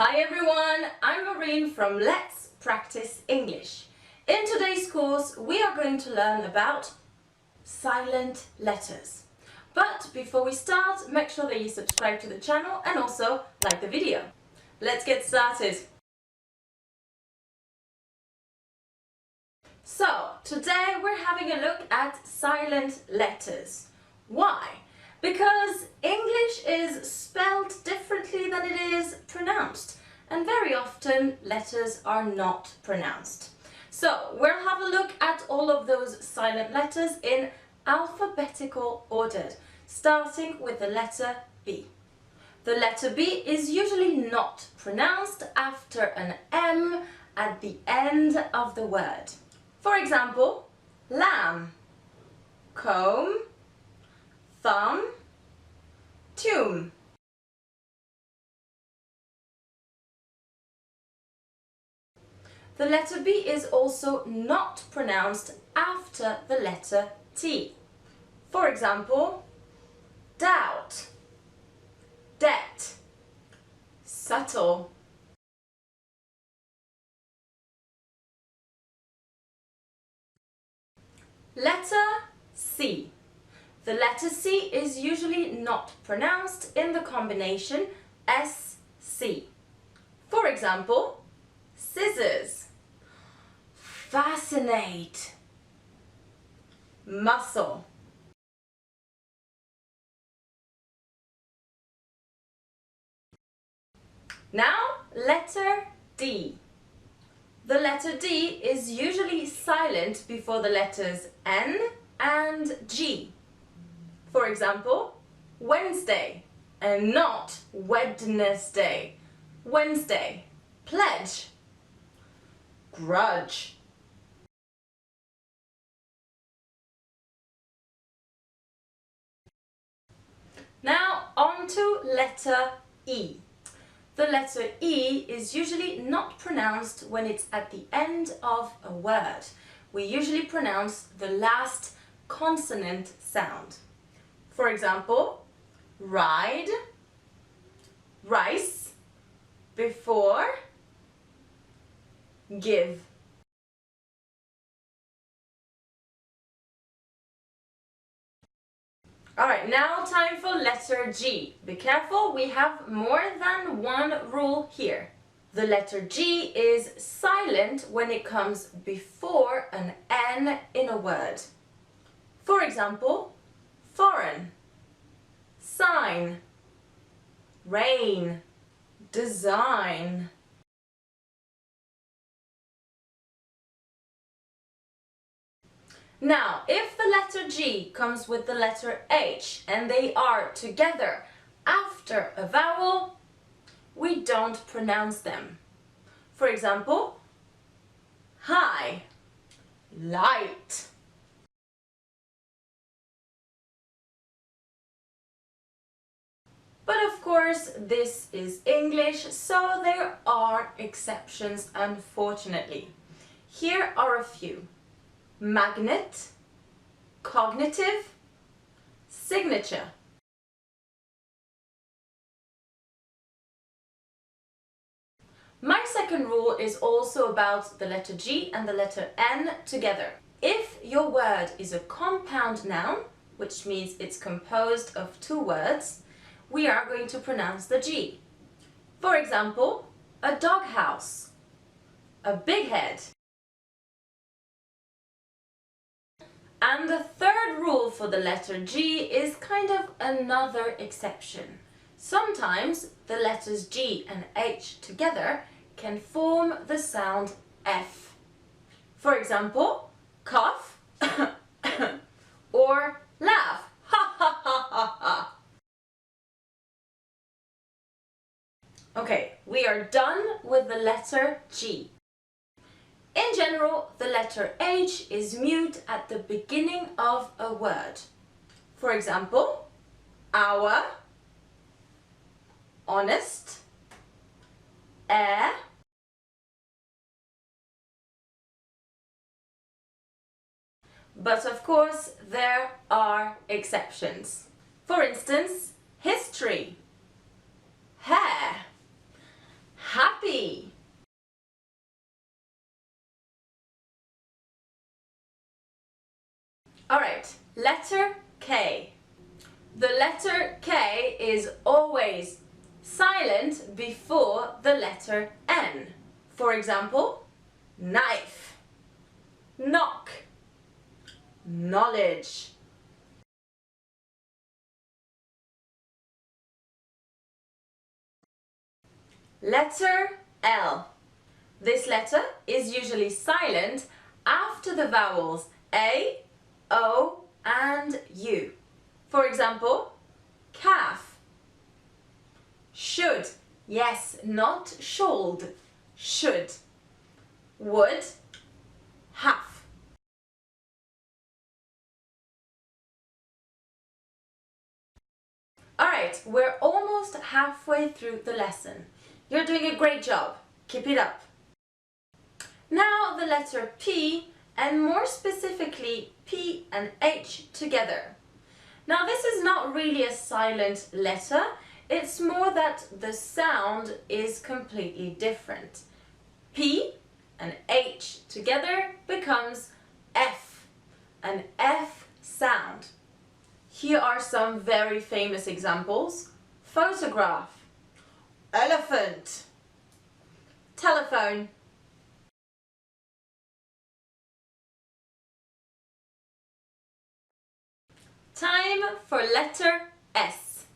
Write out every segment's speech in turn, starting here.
Hi everyone, I'm Marine from Let's Practice English. In today's course we are going to learn about silent letters. But before we start, make sure that you subscribe to the channel and also like the video. Let's get started. So, today we're having a look at silent letters. Why? Because English is spelled differently than it is pronounced, and very often letters are not pronounced. So we'll have a look at all of those silent letters in alphabetical order, starting with the letter B. The letter B is usually not pronounced after an M at the end of the word. For example, lamb, comb, thumb, tune. The letter B is also not pronounced after the letter T. For example, doubt, debt, subtle. Letter C. The letter C is usually not pronounced in the combination SC. For example, scissors, fascinate, muscle. Now, letter D. The letter D is usually silent before the letters N and G. For example, Wednesday and not Wednesday. Wednesday, pledge, grudge. Now on to letter E. The letter E is usually not pronounced when it's at the end of a word. We usually pronounce the last consonant sound. For example, ride, rice, before, give. Alright, now time for letter G. Be careful, we have more than one rule here. The letter G is silent when it comes before an N in a word. For example, foreign, sign, rain, design. Now, if the letter G comes with the letter H and they are together after a vowel, we don't pronounce them. For example, high, light. But of course, this is English, so there are exceptions, unfortunately. Here are a few. Magnet, cognitive, signature. My second rule is also about the letter G and the letter N together. If your word is a compound noun, which means it's composed of two words, we are going to pronounce the G. For example, a doghouse, a big head. And the third rule for the letter G is kind of another exception. Sometimes the letters G and H together can form the sound F. For example, cough or laugh. Ha ha ha ha ha. Okay, we are done with the letter G. In general, the letter H is mute at the beginning of a word. For example, hour, honest, air, but of course there are exceptions. For instance, history, hair, Alright, letter K. The letter K is always silent before the letter N. For example, knife, knock, knowledge. Letter L. This letter is usually silent after the vowels A, O and U. For example, calf, should, yes, not should, should, would, have. Alright, we're almost halfway through the lesson. You're doing a great job. Keep it up. Now the letter P, and more specifically P and H together. Now this is not really a silent letter, it's more that the sound is completely different. P and H together becomes F, an F sound. Here are some very famous examples. Photograph, elephant, telephone. Time for letter S.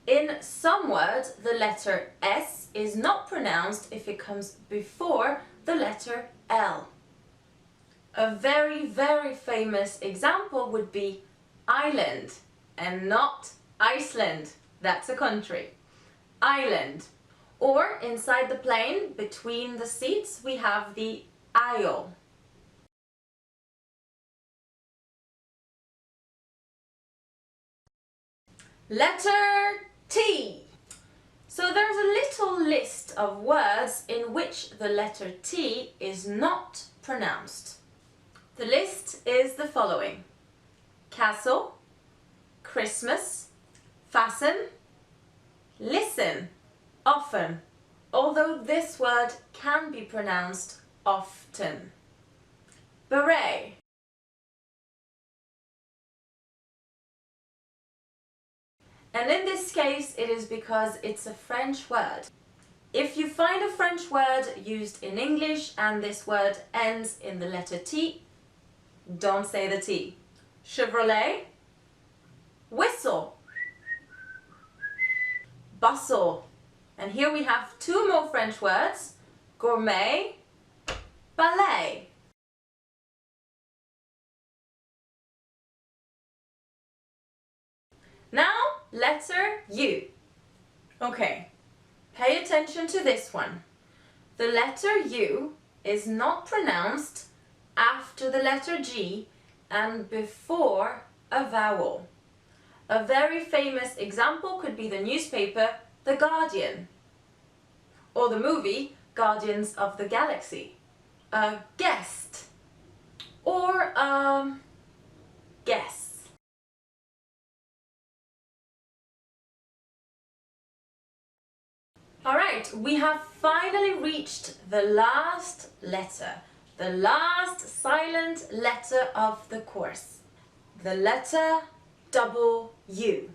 In some words, the letter S is not pronounced if it comes before the letter L. A very, very famous example would be island and not Iceland. That's a country. Island. Or inside the plane, between the seats, we have the aisle. Letter T. So there's a little list of words in which the letter T is not pronounced. The list is the following: castle, Christmas, fasten, listen, often, although this word can be pronounced often. Beret, and in this case it is because it's a French word. If you find a French word used in English and this word ends in the letter T, don't say the T. Chevrolet, whistle, bustle, and here we have two more French words, gourmet, ballet. Now, letter U. Okay, pay attention to this one. The letter U is not pronounced after the letter G and before a vowel. A very famous example could be the newspaper The Guardian, or the movie Guardians of the Galaxy. A guest, or a guess. Alright, we have finally reached the last letter, the last silent letter of the course, the letter W.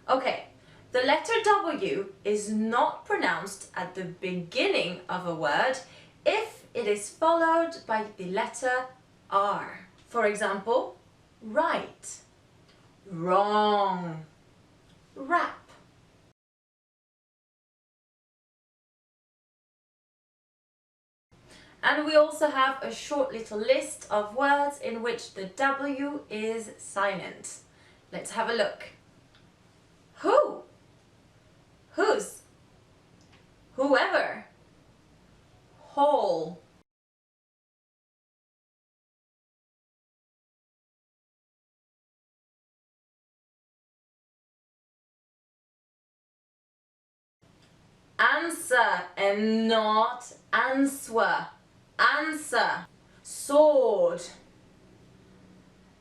Okay, the letter W is not pronounced at the beginning of a word if it is followed by the letter R. For example, right, wrong, wrap. And we also have a short little list of words in which the W is silent. Let's have a look. Who, whose, whoever, whole, answer and not answer. Answer, sword,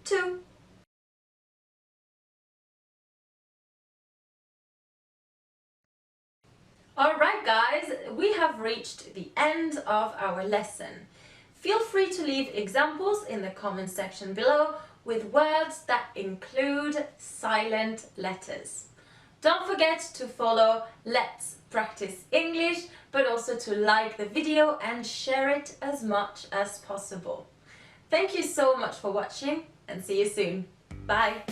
two. Alright guys, we have reached the end of our lesson. Feel free to leave examples in the comment section below with words that include silent letters. Don't forget to follow Let's Practice English, but also to like the video and share it as much as possible. Thank you so much for watching and see you soon. Bye!